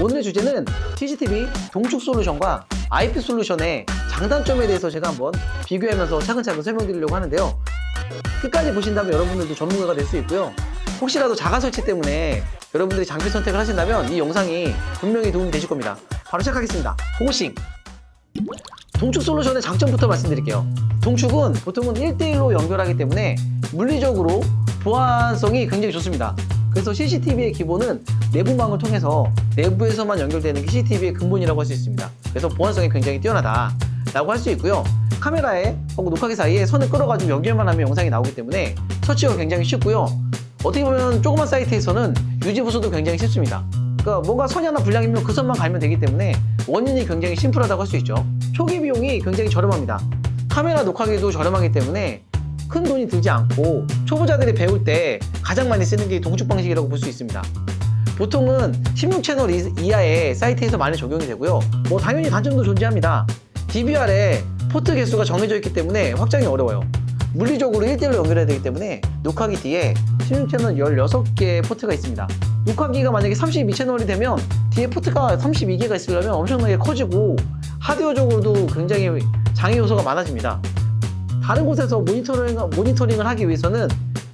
오늘의 주제는 CCTV 동축 솔루션과 IP 솔루션의 장단점에 대해서 제가 한번 비교하면서 차근차근 설명드리려고 하는데요. 끝까지 보신다면 여러분들도 전문가가 될 수 있고요. 혹시라도 자가 설치 때문에 여러분들이 장비 선택을 하신다면 이 영상이 분명히 도움이 되실 겁니다. 바로 시작하겠습니다. 고고싱! 동축 솔루션의 장점부터 말씀드릴게요. 동축은 보통은 1대1로 연결하기 때문에 물리적으로 보안성이 굉장히 좋습니다. 그래서 CCTV의 기본은 내부망을 통해서 내부에서만 연결되는 게 CCTV의 근본이라고 할 수 있습니다. 그래서 보안성이 굉장히 뛰어나다라고 할 수 있고요. 카메라에 혹은 녹화기 사이에 선을 끌어가지고 연결만 하면 영상이 나오기 때문에 설치가 굉장히 쉽고요. 어떻게 보면 조그만 사이트에서는 유지 보수도 굉장히 쉽습니다. 그러니까 뭔가 선이 하나 불량이면 그 선만 갈면 되기 때문에 원인이 굉장히 심플하다고 할 수 있죠. 초기 비용이 굉장히 저렴합니다. 카메라 녹화기도 저렴하기 때문에 큰 돈이 들지 않고 초보자들이 배울 때 가장 많이 쓰는 게 동축 방식이라고 볼 수 있습니다. 보통은 16채널 이하의 사이트에서 많이 적용이 되고요. 뭐 당연히 단점도 존재합니다. DVR에 포트 개수가 정해져 있기 때문에 확장이 어려워요. 물리적으로 1대1로 연결해야 되기 때문에 녹화기 뒤에 16채널 16개의 포트가 있습니다. 녹화기가 만약에 32채널이 되면 뒤에 포트가 32개가 있으려면 엄청나게 커지고 하드웨어적으로도 굉장히 장애 요소가 많아집니다. 다른 곳에서 모니터링을 하기 위해서는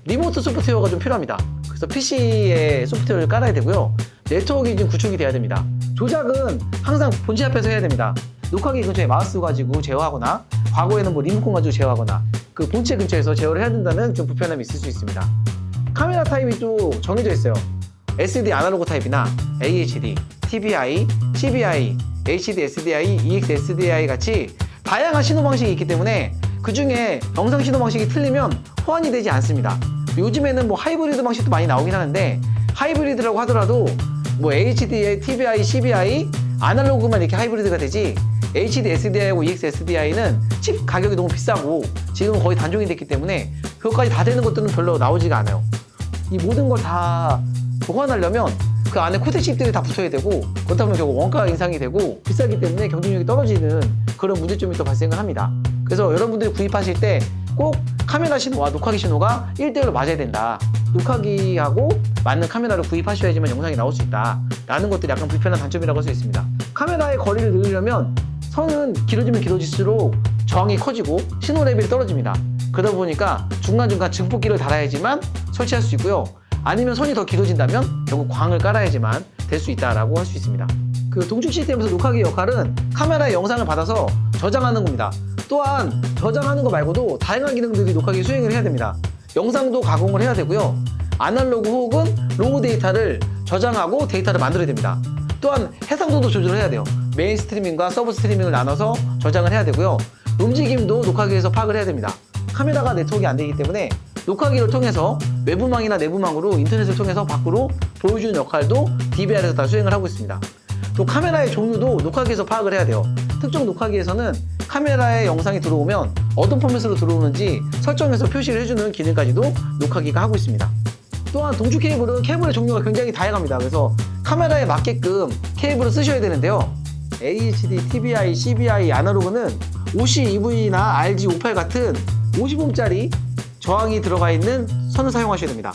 리모트 소프트웨어가 좀 필요합니다. 그래서 PC에 소프트웨어를 깔아야 되고요. 네트워크가 좀 구축이 돼야 됩니다. 조작은 항상 본체 앞에서 해야 됩니다. 녹화기 근처에 마우스 가지고 제어하거나 과거에는 뭐 리모컨 가지고 제어하거나 그 본체 근처에서 제어를 해야 된다는 좀 불편함이 있을 수 있습니다. 카메라 타입이 또 정해져 있어요. SD 아날로그 타입이나 AHD, TBI, CBI, HD SDI, EX SDI 같이 다양한 신호 방식이 있기 때문에 그 중에 영상 신호 방식이 틀리면 호환이 되지 않습니다. 요즘에는 뭐 하이브리드 방식도 많이 나오긴 하는데 하이브리드라고 하더라도 뭐 HD, TBI, CBI, 아날로그만 이렇게 하이브리드가 되지 HD SDI하고 EX SDI는 칩 가격이 너무 비싸고 지금 거의 단종이 됐기 때문에 그것까지 다 되는 것들은 별로 나오지가 않아요. 이 모든 걸 다 보완하려면 그 안에 코덱 칩들이 다 붙어야 되고 그렇다 보면 결국 원가 인상이 되고 비싸기 때문에 경쟁력이 떨어지는 그런 문제점이 또 발생을 합니다. 그래서 여러분들이 구입하실 때 꼭 카메라 신호와 녹화기 신호가 1대1로 맞아야 된다. 녹화기하고 맞는 카메라를 구입하셔야지만 영상이 나올 수 있다 라는 것들이 약간 불편한 단점이라고 할 수 있습니다. 카메라의 거리를 늘리려면 선은 길어지면 길어질수록 저항이 커지고 신호 레벨이 떨어집니다. 그러다 보니까 중간중간 증폭기를 달아야지만 설치할 수 있고요. 아니면 선이 더 길어진다면 결국 광을 깔아야지만 될 수 있다라고 할 수 있습니다. 그 동축 시스템에서 녹화기 역할은 카메라의 영상을 받아서 저장하는 겁니다. 또한 저장하는 거 말고도 다양한 기능들이 녹화기에 수행을 해야 됩니다. 영상도 가공을 해야 되고요. 아날로그 혹은 로우 데이터를 저장하고 데이터를 만들어야 됩니다. 또한 해상도도 조절을 해야 돼요. 메인 스트리밍과 서브 스트리밍을 나눠서 저장을 해야 되고요. 움직임도 녹화기에서 파악을 해야 됩니다. 카메라가 네트워크가 안 되기 때문에 녹화기를 통해서 외부망이나 내부망으로 인터넷을 통해서 밖으로 보여주는 역할도 DVR에서 다 수행을 하고 있습니다. 또 카메라의 종류도 녹화기에서 파악을 해야 돼요. 특정 녹화기에서는 카메라에 영상이 들어오면 어떤 포맷으로 들어오는지 설정해서 표시를 해주는 기능까지도 녹화기가 하고 있습니다. 또한 동축 케이블은 케이블의 종류가 굉장히 다양합니다. 그래서 카메라에 맞게끔 케이블을 쓰셔야 되는데요. AHD, TBI, CBI, 아날로그는 OC, EV나 RG58 같은 50ohm짜리 저항이 들어가 있는 선을 사용하셔야 됩니다.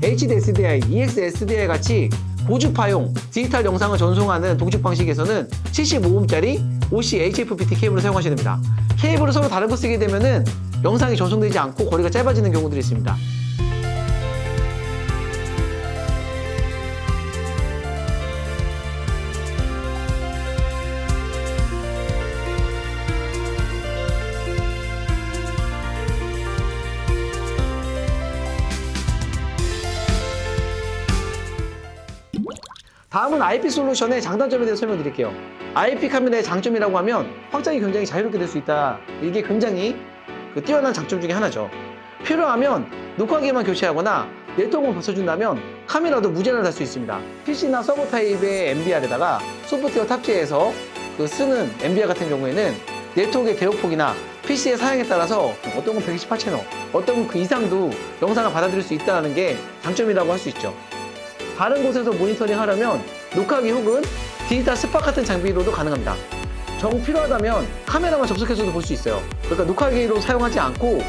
HD SDI, EX SDI 같이 고주파용 디지털 영상을 전송하는 동축 방식에서는 75ohm짜리 OC HFPT 케이블을 사용하셔야 됩니다. 케이블을 서로 다른 거 쓰게 되면은 영상이 전송되지 않고 거리가 짧아지는 경우들이 있습니다. 다음은 IP 솔루션의 장단점에 대해서 설명드릴게요. IP 카메라의 장점이라고 하면 확장이 굉장히 자유롭게 될 수 있다. 이게 굉장히 뛰어난 장점 중에 하나죠. 필요하면 녹화기만 교체하거나 네트워크만 받쳐준다면 카메라도 무제한을 달 수 있습니다. PC나 서버 타입의 MBR에다가 소프트웨어 탑재해서 쓰는 MBR 같은 경우에는 네트워크의 대역폭이나 PC의 사양에 따라서 어떤 건 128채널, 어떤 건 그 이상도 영상을 받아들일 수 있다는 게 장점이라고 할 수 있죠. 다른 곳에서 모니터링 하려면 녹화기 혹은 디지털 스팟 같은 장비로도 가능합니다. 정 필요하다면 카메라만 접속해서도 볼 수 있어요. 그러니까 녹화기로 사용하지 않고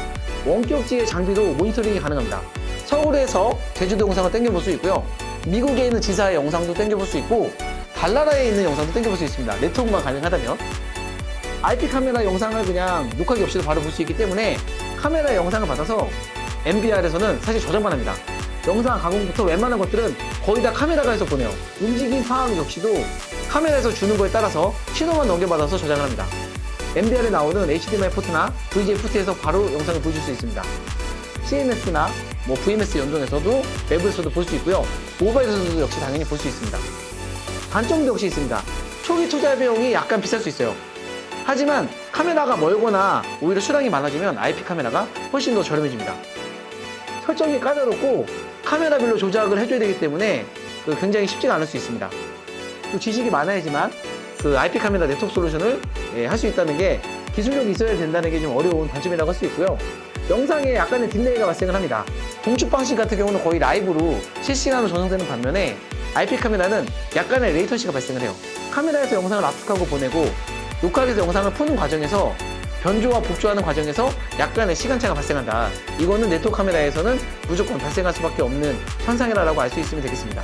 원격지의 장비로 모니터링이 가능합니다. 서울에서 제주도 영상을 땡겨볼 수 있고요. 미국에 있는 지사의 영상도 땡겨볼 수 있고 달나라에 있는 영상도 당겨볼 수 있습니다. 네트워크만 가능하다면. IP 카메라 영상을 그냥 녹화기 없이도 바로 볼 수 있기 때문에 카메라 영상을 받아서 MBR에서는 사실 저장만 합니다. 영상 가공부터 웬만한 것들은 거의 다 카메라가 해서 보내요. 움직임 파악 역시도 카메라에서 주는 거에 따라서 신호만 넘겨받아서 저장을 합니다. MBR에 나오는 HDMI 포트나 VGA 포트에서 바로 영상을 보여줄 수 있습니다. CMS나 VMS 연동에서도 웹에서도 볼 수 있고요. 모바일에서도 역시 당연히 볼 수 있습니다. 단점도 역시 있습니다. 초기 투자 비용이 약간 비쌀 수 있어요. 하지만 카메라가 멀거나 오히려 수량이 많아지면 IP 카메라가 훨씬 더 저렴해집니다. 설정이 까다롭고 카메라별로 조작을 해줘야 되기 때문에 굉장히 쉽지가 않을 수 있습니다. 또 지식이 많아야지만 IP 카메라 네트워크 솔루션을 할 수 있다는 게 기술력이 있어야 된다는 게 좀 어려운 단점이라고 할 수 있고요. 영상에 약간의 딜레이가 발생을 합니다. 동축 방식 같은 경우는 거의 라이브로 실시간으로 전송되는 반면에 IP 카메라는 약간의 레이턴시가 발생을 해요. 카메라에서 영상을 압축하고 보내고 녹화기에서 영상을 푸는 과정에서 변조와 복조하는 과정에서 약간의 시간차가 발생한다. 이거는 네트워크 카메라에서는 무조건 발생할 수밖에 없는 현상이라고 알 수 있으면 되겠습니다.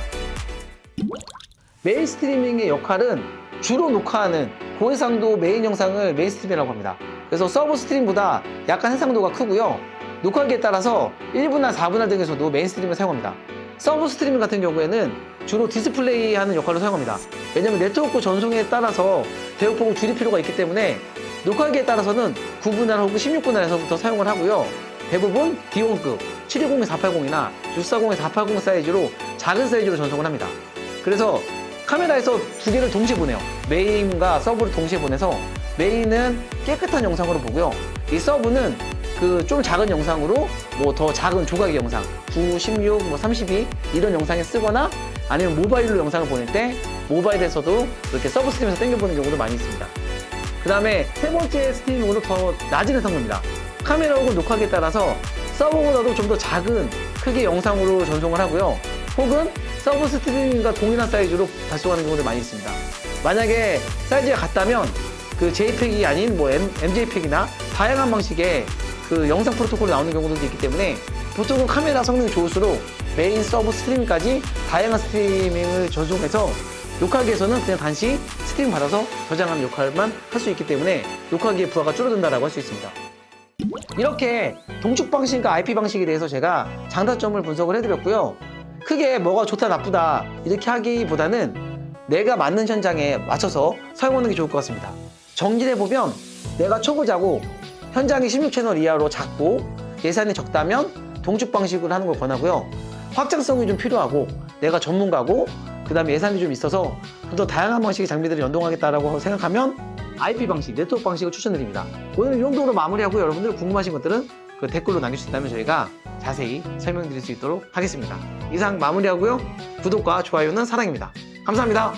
메인 스트리밍의 역할은 주로 녹화하는 고해상도 메인 영상을 메인 스트리밍이라고 합니다. 그래서 서브 스트리밍보다 약간 해상도가 크고요. 녹화기에 따라서 1분할, 4분할 등에서도 메인 스트리밍을 사용합니다. 서브 스트리밍 같은 경우에는 주로 디스플레이 하는 역할로 사용합니다. 왜냐면 네트워크 전송에 따라서 대역폭을 줄일 필요가 있기 때문에 녹화기에 따라서는 9분할 혹은 16분할에서부터 사용을 하고요. 대부분 D1급 720-480이나 640-480 사이즈로 작은 사이즈로 전송을 합니다. 그래서 카메라에서 두 개를 동시에 보내요. 메인과 서브를 동시에 보내서 메인은 깨끗한 영상으로 보고요. 이 서브는 좀 작은 영상으로 더 작은 조각의 영상 9, 16, 32 이런 영상에 쓰거나 아니면 모바일로 영상을 보낼 때 모바일에서도 이렇게 서브 스트리밍에서 당겨보는 경우도 많이 있습니다. 그 다음에 세 번째 스트리밍으로 더 낮은 해상도입니다. 카메라 혹은 녹화기에 따라서 서브보다도 좀 더 작은 크기의 영상으로 전송을 하고요. 혹은 서브 스트리밍과 동일한 사이즈로 발송하는 경우도 많이 있습니다. 만약에 사이즈가 같다면 JPEG이 아닌 MJPEG이나 다양한 방식의 영상 프로토콜이 나오는 경우도 있기 때문에 보통은 카메라 성능이 좋을수록 메인 서브 스트리밍까지 다양한 스트리밍을 전송해서 녹화기에서는 그냥 단시 스트리밍 받아서 저장하는 역할만 할 수 있기 때문에 녹화기의 부하가 줄어든다고 할 수 있습니다. 이렇게 동축 방식과 IP 방식에 대해서 제가 장단점을 분석을 해드렸고요. 크게 뭐가 좋다 나쁘다 이렇게 하기보다는 내가 맞는 현장에 맞춰서 사용하는 게 좋을 것 같습니다. 정리해보면 내가 초보자고 현장이 16채널 이하로 작고 예산이 적다면 동축 방식으로 하는 걸 권하고요. 확장성이 좀 필요하고 내가 전문가고 그 다음에 예산이 좀 있어서 좀 더 다양한 방식의 장비들을 연동하겠다라고 생각하면 IP 방식, 네트워크 방식을 추천드립니다. 오늘 이 정도로 마무리하고 여러분들 궁금하신 것들은 댓글로 남겨주신다면 저희가 자세히 설명드릴 수 있도록 하겠습니다. 이상 마무리하고요. 구독과 좋아요는 사랑입니다. 감사합니다.